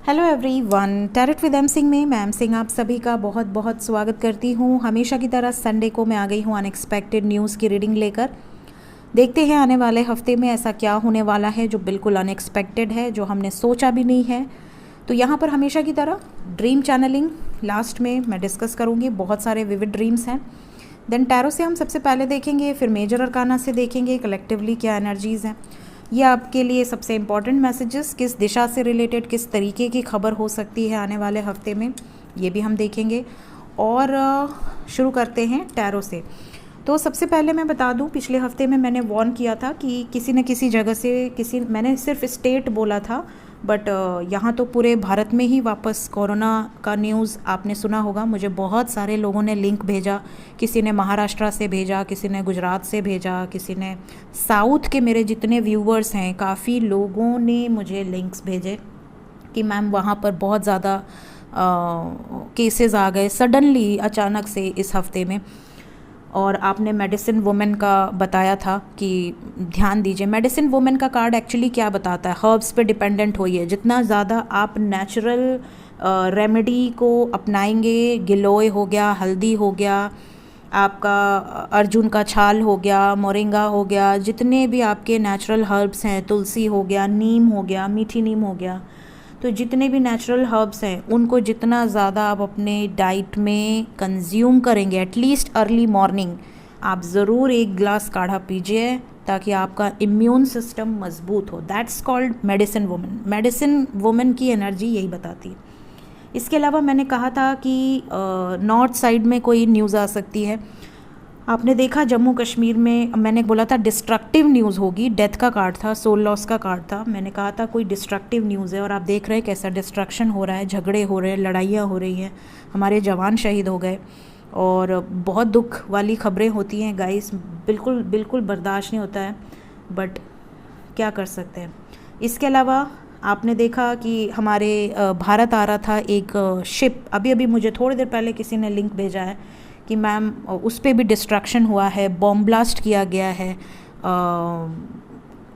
Hello everyone, tarot with M Singh में मैं M Singh आप सभी का बहुत बहुत स्वागत करती हूँ। हमेशा की तरह संडे को मैं आ गई हूँ अनएक्सपेक्टेड न्यूज़ की रीडिंग लेकर। देखते हैं आने वाले हफ्ते में ऐसा क्या होने वाला है जो बिल्कुल अनएक्सपेक्टेड है, जो हमने सोचा भी नहीं है। तो यहाँ पर हमेशा की तरह ड्रीम चैनलिंग लास्ट में मैं डिस्कस करूँगी। बहुत सारे विविड ड्रीम्स हैं। देन टैरो से हम सबसे पहले देखेंगे, फिर मेजर अरकाना से देखेंगे कलेक्टिवली क्या एनर्जीज़ हैं। ये आपके लिए सबसे इम्पॉर्टेंट मैसेजेस किस दिशा से रिलेटेड, किस तरीके की खबर हो सकती है आने वाले हफ्ते में, ये भी हम देखेंगे। और शुरू करते हैं टैरो से। तो सबसे पहले मैं बता दूं, पिछले हफ्ते में मैंने वार्न किया था कि किसी न किसी जगह से मैंने सिर्फ स्टेट बोला था, बट यहाँ तो पूरे भारत में ही वापस कोरोना का न्यूज़ आपने सुना होगा। मुझे बहुत सारे लोगों ने लिंक भेजा, किसी ने महाराष्ट्र से भेजा, किसी ने गुजरात से भेजा, किसी ने साउथ के मेरे जितने व्यूवर्स हैं काफ़ी लोगों ने मुझे लिंक्स भेजे कि मैम वहाँ पर बहुत ज़्यादा केसेस आ गए सडनली अचानक से इस हफ्ते में। और आपने मेडिसिन वुमेन का बताया था कि ध्यान दीजिए। मेडिसिन वुमेन का कार्ड एक्चुअली क्या बताता है, हर्ब्स पे डिपेंडेंट होइए। जितना ज़्यादा आप नेचुरल रेमेडी को अपनाएंगे, गिलोय हो गया, हल्दी हो गया, आपका अर्जुन का छाल हो गया, मोरिंगा हो गया, जितने भी आपके नेचुरल हर्ब्स हैं, तुलसी हो गया, नीम हो गया, मीठी नीम हो गया, तो जितने भी नेचुरल हर्ब्स हैं उनको जितना ज़्यादा आप अपने डाइट में कंज्यूम करेंगे, एटलीस्ट अर्ली मॉर्निंग आप ज़रूर एक ग्लास काढ़ा पीजिए ताकि आपका इम्यून सिस्टम मजबूत हो। That's called medicine women. Medicine women की एनर्जी यही बताती है। इसके अलावा मैंने कहा था कि नॉर्थ साइड में कोई न्यूज़ आ सकती है। आपने देखा जम्मू कश्मीर में, मैंने बोला था डिस्ट्रक्टिव न्यूज़ होगी, डेथ का कार्ड था, सोल लॉस का कार्ड था। मैंने कहा था कोई डिस्ट्रक्टिव न्यूज़ है और आप देख रहे हैं कैसा डिस्ट्रक्शन हो रहा है, झगड़े हो रहे हैं, लड़ाइयाँ हो रही हैं, हमारे जवान शहीद हो गए और बहुत दुख वाली खबरें होती हैं गाइस। बिल्कुल बिल्कुल बर्दाश्त नहीं होता है, बट क्या कर सकते हैं। इसके अलावा आपने देखा कि हमारे भारत आ रहा था एक शिप, अभी अभी मुझे थोड़ी देर पहले किसी ने लिंक भेजा है कि मैम उस पर भी डिस्ट्रक्शन हुआ है, बॉम्ब ब्लास्ट किया गया है,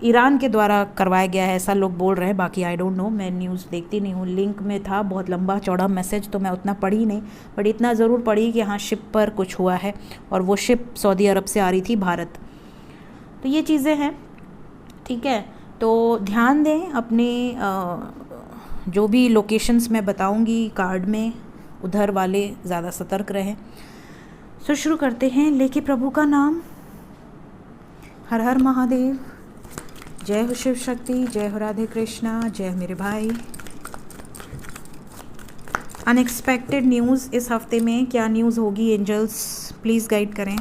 ईरान के द्वारा करवाया गया है, ऐसा लोग बोल रहे हैं। बाकी आई डोंट नो, मैं न्यूज़ देखती नहीं हूँ। लिंक में था बहुत लंबा चौड़ा मैसेज, तो मैं उतना पढ़ी नहीं, बट इतना ज़रूर पढ़ी कि हाँ शिप पर कुछ हुआ है और वो शिप सऊदी अरब से आ रही थी भारत। तो ये चीज़ें हैं, ठीक है। तो ध्यान दें अपने जो भी लोकेशंस मैं बताऊँगी कार्ड में, उधर वाले ज़्यादा सतर्क रहें। तो शुरू करते हैं, लेके प्रभु का नाम। हर हर महादेव, जय हो शिव शक्ति, जय हो राधे कृष्णा, जय हो मेरे भाई। अनएक्सपेक्टेड न्यूज़ इस हफ्ते में क्या न्यूज़ होगी, एंजल्स प्लीज़ गाइड करें।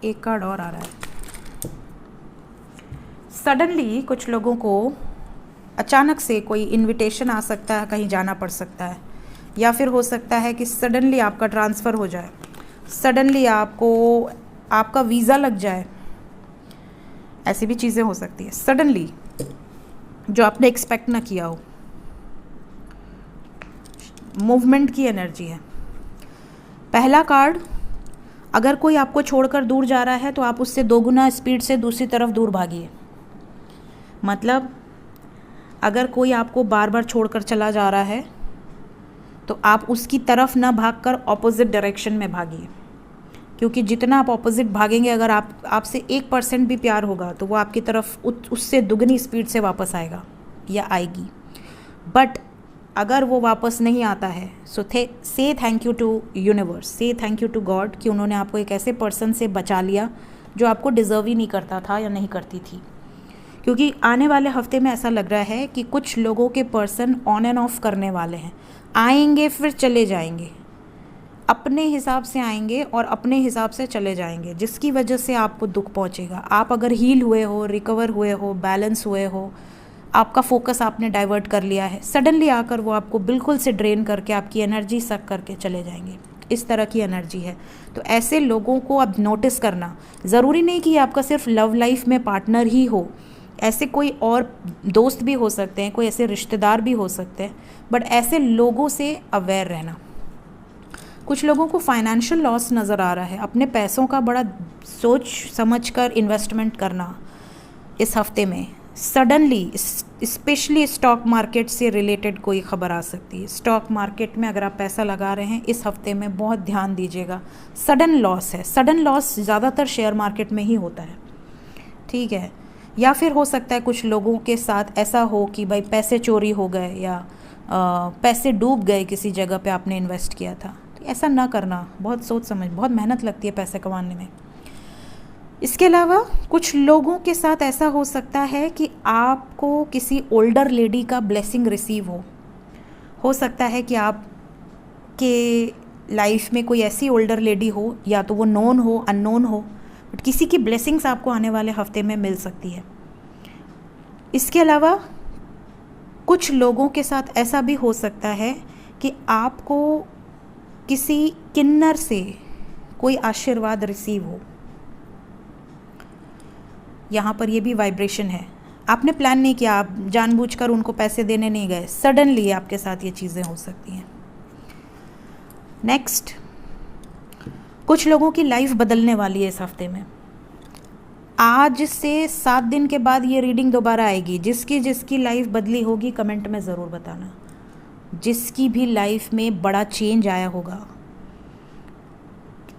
एक कार्ड और आ रहा है। सडनली कुछ लोगों को अचानक से कोई इनविटेशन आ सकता है, कहीं जाना पड़ सकता है, या फिर हो सकता है कि सडनली आपका ट्रांसफ़र हो जाए, सडनली आपका वीज़ा लग जाए, ऐसी भी चीज़ें हो सकती है सडनली जो आपने एक्सपेक्ट ना किया हो। मूवमेंट की एनर्जी है। पहला कार्ड, अगर कोई आपको छोड़कर दूर जा रहा है तो आप उससे दोगुना स्पीड से दूसरी तरफ दूर भागिए। मतलब अगर कोई आपको बार बार छोड़कर चला जा रहा है तो आप उसकी तरफ ना भागकर ऑपोजिट डायरेक्शन में भागिए, क्योंकि जितना आप ऑपोजिट भागेंगे, अगर आपसे 1% भी प्यार होगा तो वो आपकी तरफ उससे दुगनी स्पीड से वापस आएगा या आएगी। बट अगर वो वापस नहीं आता है, सो से थैंक यू टू यूनिवर्स, से थैंक यू टू गॉड कि उन्होंने आपको एक ऐसे पर्सन से बचा लिया जो आपको डिज़र्व ही नहीं करता था या नहीं करती थी। क्योंकि आने वाले हफ्ते में ऐसा लग रहा है कि कुछ लोगों के पर्सन ऑन एंड ऑफ करने वाले हैं, आएंगे फिर चले जाएंगे, अपने हिसाब से आएंगे और अपने हिसाब से चले जाएंगे, जिसकी वजह से आपको दुख पहुंचेगा। आप अगर हील हुए हो, रिकवर हुए हो, बैलेंस हुए हो, आपका फोकस आपने डाइवर्ट कर लिया है, सडनली आकर वो आपको बिल्कुल से ड्रेन करके आपकी एनर्जी सक करके चले जाएंगे। इस तरह की एनर्जी है। तो ऐसे लोगों को अब नोटिस करना, ज़रूरी नहीं कि आपका सिर्फ लव लाइफ में पार्टनर ही हो, ऐसे कोई और दोस्त भी हो सकते हैं, कोई ऐसे रिश्तेदार भी हो सकते हैं, बट ऐसे लोगों से अवेयर रहना। कुछ लोगों को फाइनेंशियल लॉस नज़र आ रहा है। अपने पैसों का बड़ा सोच समझ कर इन्वेस्टमेंट करना इस हफ्ते में। सडनली स्पेशली स्टॉक मार्केट से रिलेटेड कोई ख़बर आ सकती है। स्टॉक मार्केट में अगर आप पैसा लगा रहे हैं इस हफ्ते में बहुत ध्यान दीजिएगा। सडन लॉस है। सडन लॉस ज़्यादातर शेयर मार्केट में ही होता है, ठीक है। या फिर हो सकता है कुछ लोगों के साथ ऐसा हो कि भाई पैसे चोरी हो गए या पैसे डूब गए किसी जगह पे आपने इन्वेस्ट किया था। तो ऐसा ना करना, बहुत सोच समझ, बहुत मेहनत लगती है पैसे कमाने में। इसके अलावा कुछ लोगों के साथ ऐसा हो सकता है कि आपको किसी ओल्डर लेडी का ब्लेसिंग रिसीव हो सकता है कि आप के लाइफ में कोई ऐसी ओल्डर लेडी हो, या तो वो नोन हो अननोन हो, बट किसी की ब्लेसिंग्स आपको आने वाले हफ्ते में मिल सकती है। इसके अलावा कुछ लोगों के साथ ऐसा भी हो सकता है कि आपको किसी किन्नर से कोई आशीर्वाद रिसीव हो। यहाँ पर ये भी वाइब्रेशन है। आपने प्लान नहीं किया, आप जानबूझकर उनको पैसे देने नहीं गए, सडनली आपके साथ ये चीज़ें हो सकती हैं। नेक्स्ट, कुछ लोगों की लाइफ बदलने वाली है इस हफ्ते में। आज से 7 दिन के बाद ये रीडिंग दोबारा आएगी। जिसकी जिसकी लाइफ बदली होगी कमेंट में ज़रूर बताना। जिसकी भी लाइफ में बड़ा चेंज आया होगा,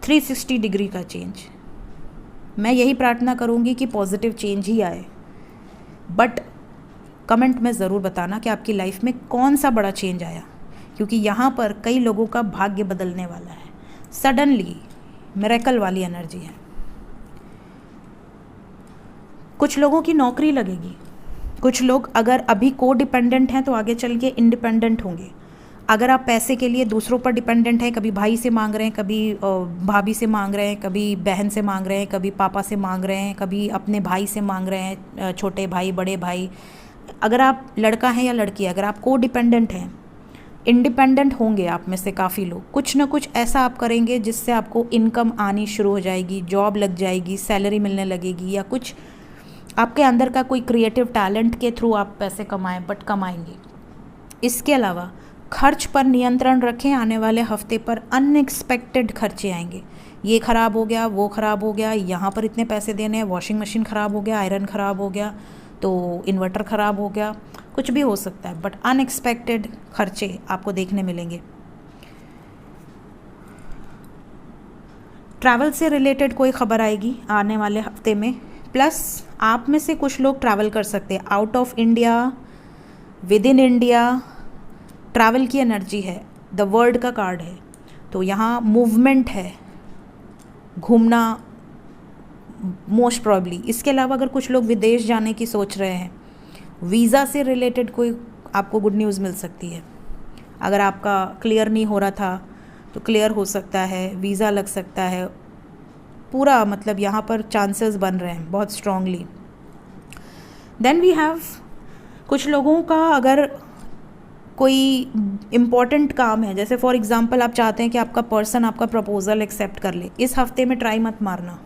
360 डिग्री का चेंज, मैं यही प्रार्थना करूंगी कि पॉजिटिव चेंज ही आए। बट कमेंट में ज़रूर बताना कि आपकी लाइफ में कौन सा बड़ा चेंज आया, क्योंकि यहाँ पर कई लोगों का भाग्य बदलने वाला है। सडनली मिरेकल वाली एनर्जी है। कुछ लोगों की नौकरी लगेगी। कुछ लोग अगर अभी को डिपेंडेंट हैं तो आगे चल के इंडिपेंडेंट होंगे। अगर आप पैसे के लिए दूसरों पर डिपेंडेंट हैं, कभी भाई से मांग रहे हैं, कभी भाभी से मांग रहे हैं, कभी बहन से मांग रहे हैं, कभी पापा से मांग रहे हैं, कभी अपने भाई से मांग रहे हैं, छोटे भाई बड़े भाई, अगर आप लड़का हैं या लड़की, अगर आप को डिपेंडेंट हैं, इंडिपेंडेंट होंगे आप में से काफ़ी लोग। कुछ ना कुछ ऐसा आप करेंगे जिससे आपको इनकम आनी शुरू हो जाएगी, जॉब लग जाएगी, सैलरी मिलने लगेगी, या कुछ आपके अंदर का कोई क्रिएटिव टैलेंट के थ्रू आप पैसे कमाएं, बट कमाएंगे। इसके अलावा खर्च पर नियंत्रण रखें। आने वाले हफ्ते पर अनएक्सपेक्टेड खर्चे आएंगे। ये ख़राब हो गया, वो ख़राब हो गया, यहाँ पर इतने पैसे देने हैं, वॉशिंग मशीन ख़राब हो गया, आयरन ख़राब हो गया, तो इन्वर्टर ख़राब हो गया, कुछ भी हो सकता है, बट अनएक्सपेक्टेड खर्चे आपको देखने मिलेंगे। ट्रैवल से रिलेटेड कोई ख़बर आएगी आने वाले हफ्ते में। प्लस आप में से कुछ लोग ट्रैवल कर सकते हैं out of India, with in India. Travel की एनर्जी है, द वर्ल्ड का कार्ड है, तो यहाँ मूवमेंट है, घूमना मोस्ट प्रॉब्ली। इसके अलावा अगर कुछ लोग विदेश जाने की सोच रहे हैं, वीज़ा से रिलेटेड कोई आपको गुड न्यूज़ मिल सकती है। अगर आपका क्लियर नहीं हो रहा था तो क्लियर हो सकता है, वीज़ा लग सकता है, पूरा मतलब यहाँ पर चांसेस बन रहे हैं बहुत स्ट्रांगली। देन वी हैव कुछ लोगों का अगर कोई इम्पॉर्टेंट काम है, जैसे फॉर एग्जांपल आप चाहते हैं कि आपका पर्सन आपका प्रपोज़ल एक्सेप्ट कर ले, इस हफ्ते में ट्राई मत मारना।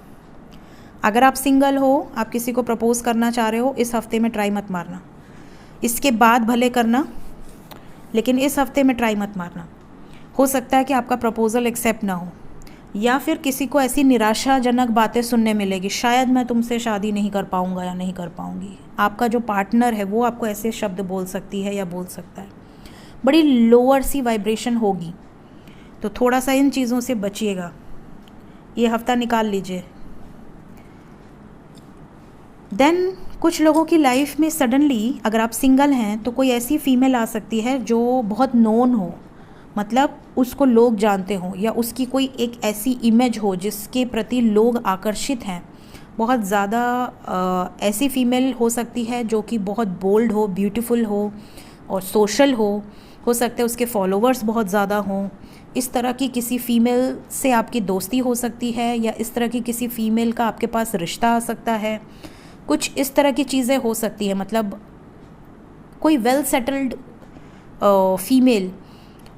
अगर आप सिंगल हो, आप किसी को प्रपोज़ करना चाह रहे हो, इस हफ्ते में ट्राई मत मारना। इसके बाद भले करना, लेकिन इस हफ्ते में ट्राई मत मारना। हो सकता है कि आपका प्रपोज़ल एक्सेप्ट ना हो, या फिर किसी को ऐसी निराशाजनक बातें सुनने मिलेगी, शायद मैं तुमसे शादी नहीं कर पाऊँगा या नहीं कर पाऊँगी। आपका जो पार्टनर है वो आपको ऐसे शब्द बोल सकती है या बोल सकता है। बड़ी लोअर सी वाइब्रेशन होगी, तो थोड़ा सा इन चीज़ों से बचिएगा, ये हफ्ता निकाल लीजिए। देन कुछ लोगों की लाइफ में सडनली अगर आप सिंगल हैं तो कोई ऐसी फीमेल आ सकती है जो बहुत नोन हो, मतलब उसको लोग जानते हों, या उसकी कोई एक ऐसी इमेज हो जिसके प्रति लोग आकर्षित हैं बहुत ज़्यादा। ऐसी फीमेल हो सकती है जो कि बहुत बोल्ड हो, ब्यूटीफुल हो और सोशल हो सकता है उसके फॉलोवर्स बहुत ज़्यादा हों। इस तरह की किसी फ़ीमेल से आपकी दोस्ती हो सकती है, या इस तरह की किसी फ़ीमेल का आपके पास रिश्ता आ सकता है। कुछ इस तरह की चीज़ें हो सकती हैं, मतलब कोई वेल सेटल्ड फीमेल,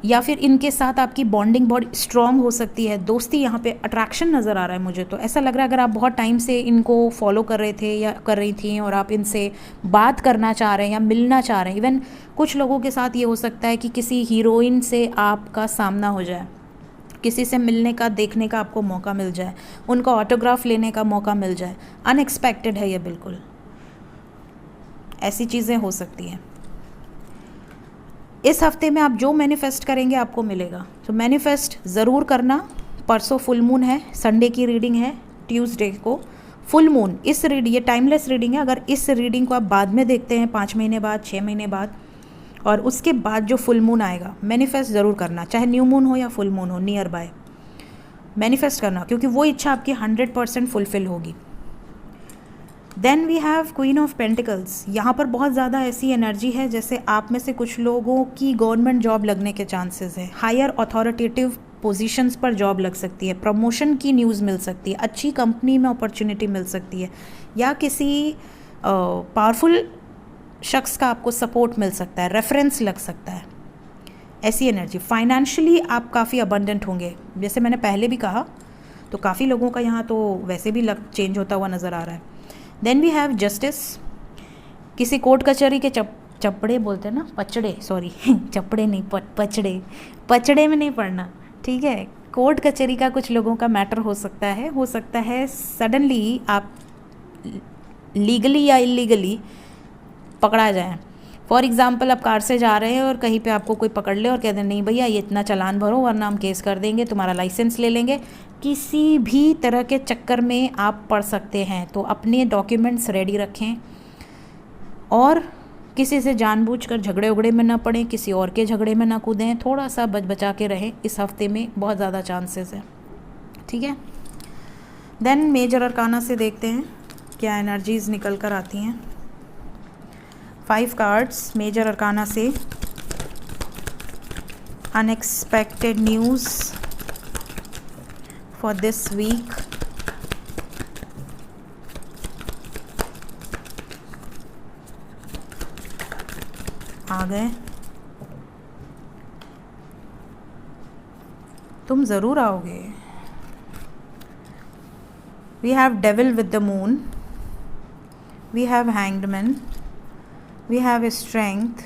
या फिर इनके साथ आपकी बॉन्डिंग बहुत स्ट्रॉन्ग हो सकती है। दोस्ती, यहाँ पे अट्रैक्शन नज़र आ रहा है मुझे, तो ऐसा लग रहा है अगर आप बहुत टाइम से इनको फॉलो कर रहे थे या कर रही थी और आप इनसे बात करना चाह रहे हैं या मिलना चाह रहे हैं। इवन कुछ लोगों के साथ ये हो सकता है कि किसी हीरोइन से आपका सामना हो जाए, किसी से मिलने का, देखने का आपको मौका मिल जाए, उनका ऑटोग्राफ लेने का मौका मिल जाए। अनएक्सपेक्टेड है ये, बिल्कुल ऐसी चीज़ें हो सकती हैं। इस हफ्ते में आप जो मैनिफेस्ट करेंगे आपको मिलेगा, तो मैनिफेस्ट ज़रूर करना। परसों फुल मून है, संडे की रीडिंग है, ट्यूसडे को फुल मून। इस रीडिंग, ये टाइमलेस रीडिंग है। अगर इस रीडिंग को आप बाद में देखते हैं 5 महीने बाद, 6 महीने बाद, और उसके बाद जो फुल मून आएगा, मैनिफेस्ट ज़रूर करना, चाहे न्यू मून हो या फुल मून हो, नियर बाय मैनिफेस्ट करना, क्योंकि वो इच्छा आपकी 100% फुलफिल होगी। Then we have queen of pentacles. यहाँ पर बहुत ज़्यादा ऐसी एनर्जी है जैसे आप में से कुछ लोगों की गवर्नमेंट जॉब लगने के चांसेस है, हायर अथॉरिटेटिव पोजीशंस पर जॉब लग सकती है, प्रमोशन की न्यूज़ मिल सकती है, अच्छी कंपनी में अपॉर्चुनिटी मिल सकती है, या किसी पावरफुल शख्स का आपको सपोर्ट मिल सकता है, रेफरेंस लग सकता है, ऐसी एनर्जी। फाइनेंशियली आप काफ़ी अबंडेंट होंगे, जैसे मैंने पहले भी कहा, तो काफ़ी लोगों का यहाँ तो वैसे भी लक चेंज होता हुआ नज़र आ रहा है। Then we have justice. किसी कोर्ट कचहरी के चपड़े बोलते हैं ना, पचड़े, सॉरी चपड़े नहीं, पचड़े, पचड़े में नहीं पड़ना, ठीक है। कोर्ट कचहरी का कुछ लोगों का मैटर हो सकता है सडनली आप लीगली या इलीगली पकड़ा जाए। फॉर एग्ज़ाम्पल, आप कार से जा रहे हैं और कहीं पे आपको कोई पकड़ ले और कह दे नहीं भैया ये इतना चालान भरो वरना हम केस कर देंगे, तुम्हारा लाइसेंस ले लेंगे। किसी भी तरह के चक्कर में आप पड़ सकते हैं, तो अपने डॉक्यूमेंट्स रेडी रखें और किसी से जानबूझकर झगड़े उगड़े में ना पड़ें, किसी और के झगड़े में ना कूदें, थोड़ा सा बचा के रहें। इस हफ्ते में बहुत ज़्यादा चांसेस है, ठीक है। देन मेजर अरकाना से देखते हैं क्या एनर्जीज़ निकल कर आती हैं। 5 कार्ड्स मेजर अरकाना से। Unexpected news for this week. आ गए, तुम ज़रूर आओगे। We have devil with the moon, we have hanged man, we have strength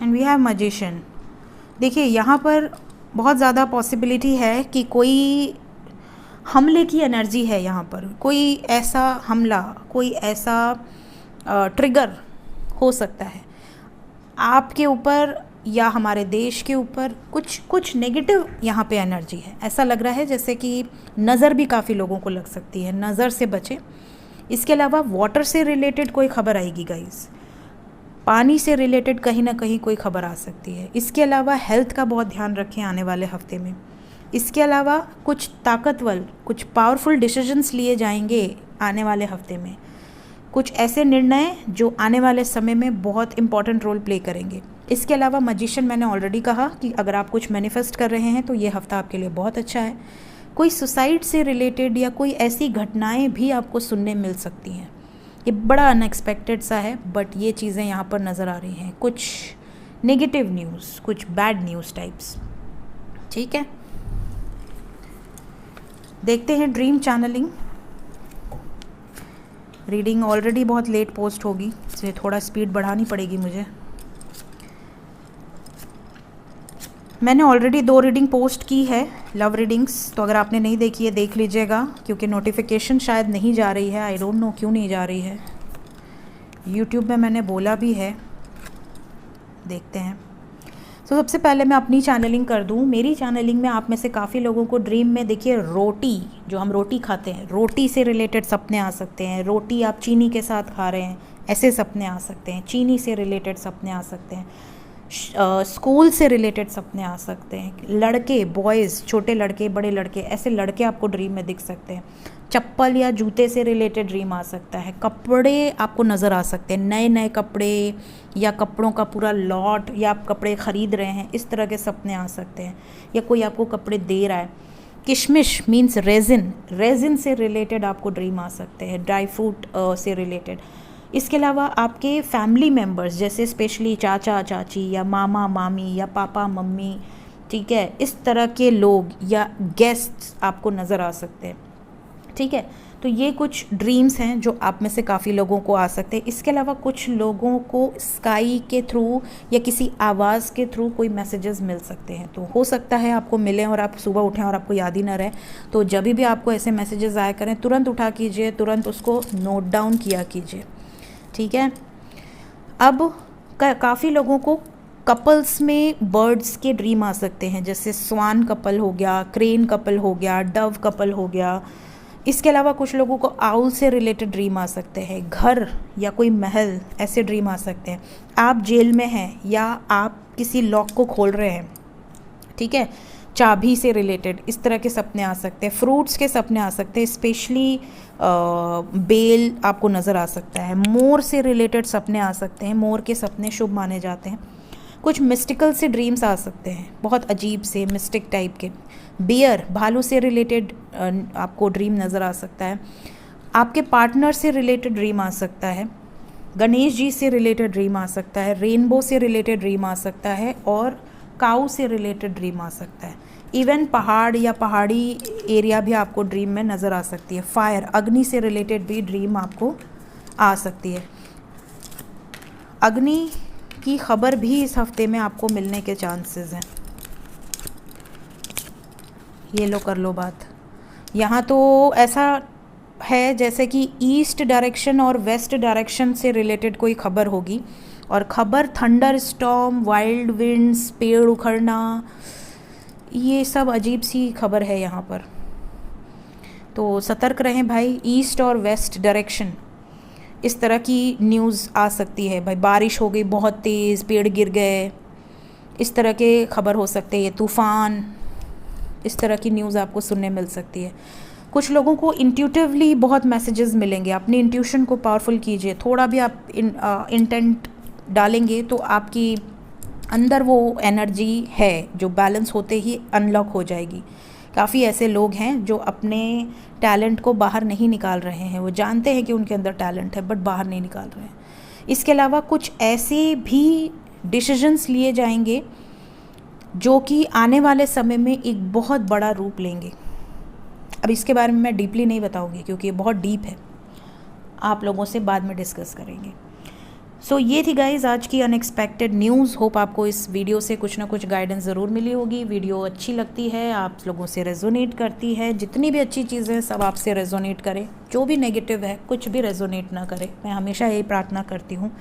and we have magician. देखिए यहाँ पर बहुत ज़्यादा पॉसिबिलिटी है कि कोई हमले की एनर्जी है। यहाँ पर कोई ऐसा हमला, कोई ऐसा ट्रिगर हो सकता है आपके ऊपर या हमारे देश के ऊपर। कुछ नेगेटिव यहाँ पे एनर्जी है। ऐसा लग रहा है जैसे कि नज़र भी काफ़ी लोगों को लग सकती है, नज़र से बचें। इसके अलावा वाटर से रिलेटेड कोई खबर आएगी गाइस, पानी से रिलेटेड कहीं ना कहीं कोई खबर आ सकती है। इसके अलावा हेल्थ का बहुत ध्यान रखें आने वाले हफ्ते में। इसके अलावा कुछ ताकतवर, कुछ पावरफुल डिसीजंस लिए जाएंगे आने वाले हफ्ते में। कुछ ऐसे निर्णय जो आने वाले समय में बहुत इंपॉर्टेंट रोल प्ले करेंगे। इसके अलावा मैजिशियन, मैंने ऑलरेडी कहा कि अगर आप कुछ मैनिफेस्ट कर रहे हैं तो ये हफ्ता आपके लिए बहुत अच्छा है। कोई सुसाइड से रिलेटेड या कोई ऐसी घटनाएं भी आपको सुनने मिल सकती हैं। ये बड़ा अनएक्सपेक्टेड सा है, बट ये चीज़ें यहाँ पर नज़र आ रही हैं। कुछ नेगेटिव न्यूज़, कुछ बैड न्यूज़ टाइप्स, ठीक है। देखते हैं ड्रीम चैनलिंग। रीडिंग ऑलरेडी बहुत लेट पोस्ट होगी, इसलिए थोड़ा स्पीड बढ़ानी पड़ेगी मुझे। मैंने ऑलरेडी 2 रीडिंग पोस्ट की है, लव रीडिंग्स, तो अगर आपने नहीं देखी है देख लीजिएगा, क्योंकि नोटिफिकेशन शायद नहीं जा रही है। आई डोंट नो क्यों नहीं जा रही है। यूट्यूब में मैंने बोला भी है, देखते हैं। तो सबसे पहले मैं अपनी चैनलिंग कर दूं। मेरी चैनलिंग में आप में से काफ़ी लोगों को ड्रीम में, देखिए रोटी, जो हम रोटी खाते हैं, रोटी से रिलेटेड सपने आ सकते हैं। रोटी आप चीनी के साथ खा रहे हैं, ऐसे सपने आ सकते हैं। चीनी से रिलेटेड सपने आ सकते हैं। स्कूल से रिलेटेड सपने आ सकते हैं। लड़के, बॉयज़, छोटे लड़के, बड़े लड़के, ऐसे लड़के आपको ड्रीम में दिख सकते हैं। चप्पल या जूते से रिलेटेड ड्रीम आ सकता है। कपड़े आपको नज़र आ सकते हैं, नए नए कपड़े या कपड़ों का पूरा लॉट, या आप कपड़े ख़रीद रहे हैं, इस तरह के सपने आ सकते हैं। या कोई आपको कपड़े दे रहा है। किशमिश मीन्स रेजिन, रेजिन से रिलेटेड आपको ड्रीम आ सकते हैं, ड्राई फ्रूट से रिलेटेड। इसके अलावा आपके फैमिली मेम्बर्स, जैसे स्पेशली चाचा चाची या मामा मामी या पापा मम्मी, ठीक है, इस तरह के लोग या गेस्ट्स आपको नज़र आ सकते हैं। ठीक है। तो ये कुछ ड्रीम्स हैं जो आप में से काफ़ी लोगों को आ सकते हैं। इसके अलावा कुछ लोगों को स्काई के थ्रू या किसी आवाज़ के थ्रू कोई मैसेजेस मिल सकते हैं। तो हो सकता है आपको मिलें और आप सुबह उठें और आपको याद ही ना रहे। तो जब भी आपको ऐसे मैसेजेस आया करें, तुरंत उठा कीजिए, तुरंत उसको नोट डाउन किया कीजिए, ठीक है। अब काफ़ी लोगों को कपल्स में बर्ड्स के ड्रीम आ सकते हैं, जैसे स्वान कपल हो गया, क्रेन कपल हो गया, डव कपल हो गया। इसके अलावा कुछ लोगों को आउल से रिलेटेड ड्रीम आ सकते हैं, घर या कोई महल, ऐसे ड्रीम आ सकते हैं। आप जेल में हैं या आप किसी लॉक को खोल रहे हैं, ठीक है, चाबी से रिलेटेड इस तरह के सपने आ सकते हैं। फ्रूट्स के सपने आ सकते हैं, स्पेशली बेल आपको नज़र आ सकता है। मोर से रिलेटेड सपने आ सकते हैं, मोर के सपने शुभ माने जाते हैं। कुछ मिस्टिकल से ड्रीम्स आ सकते हैं, बहुत अजीब से मिस्टिक टाइप के। बियर, भालू से रिलेटेड आपको ड्रीम नज़र आ सकता है। आपके पार्टनर से रिलेटेड ड्रीम आ सकता है। गणेश जी से रिलेटेड ड्रीम आ सकता है। रेनबो से रिलेटेड ड्रीम आ सकता है और काऊ से रिलेटेड ड्रीम आ सकता है। इवन पहाड़ या पहाड़ी एरिया भी आपको ड्रीम में नज़र आ सकती है। फायर, अग्नि से रिलेटेड भी ड्रीम आपको आ सकती है। अग्नि की खबर भी इस हफ्ते में आपको मिलने के चांसेस हैं। ये लो कर लो बात। यहाँ तो ऐसा है जैसे कि ईस्ट डायरेक्शन और वेस्ट डायरेक्शन से रिलेटेड कोई खबर होगी, और खबर थंडर स्टॉर्म, वाइल्ड विंड्स, पेड़ उखड़ना, ये सब अजीब सी खबर है यहाँ पर। तो सतर्क रहें भाई। ईस्ट और वेस्ट डायरेक्शन इस तरह की न्यूज़ आ सकती है भाई। बारिश हो गई बहुत तेज़, पेड़ गिर गए, इस तरह के खबर हो सकते हैं। तूफ़ान, इस तरह की न्यूज़ आपको सुनने मिल सकती है। कुछ लोगों को इंट्यूटिवली बहुत मैसेजेस मिलेंगे। अपनी इंट्यूशन को पावरफुल कीजिए। थोड़ा भी आप इंटेंट डालेंगे तो आपकी अंदर वो एनर्जी है जो बैलेंस होते ही अनलॉक हो जाएगी। काफ़ी ऐसे लोग हैं जो अपने टैलेंट को बाहर नहीं निकाल रहे हैं। वो जानते हैं कि उनके अंदर टैलेंट है बट बाहर नहीं निकाल रहे हैं। इसके अलावा कुछ ऐसे भी डिसीजंस लिए जाएंगे जो कि आने वाले समय में एक बहुत बड़ा रूप लेंगे। अब इसके बारे में मैं डीपली नहीं बताऊंगी क्योंकि ये बहुत डीप है, आप लोगों से बाद में डिस्कस करेंगे। सो ये थी गाइज आज की अनएक्सपेक्टेड न्यूज़। होप आपको इस वीडियो से कुछ ना कुछ गाइडेंस ज़रूर मिली होगी। वीडियो अच्छी लगती है, आप लोगों से रेजोनेट करती है। जितनी भी अच्छी चीज़ें हैं सब आपसे रेजोनेट करें, जो भी नेगेटिव है कुछ भी रेजोनेट ना करे। मैं हमेशा यही प्रार्थना करती हूँ।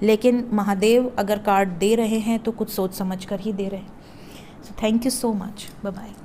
लेकिन महादेव अगर कार्ड दे रहे हैं तो कुछ सोच समझ कर ही दे रहे हैं। So thank you so much, bye bye.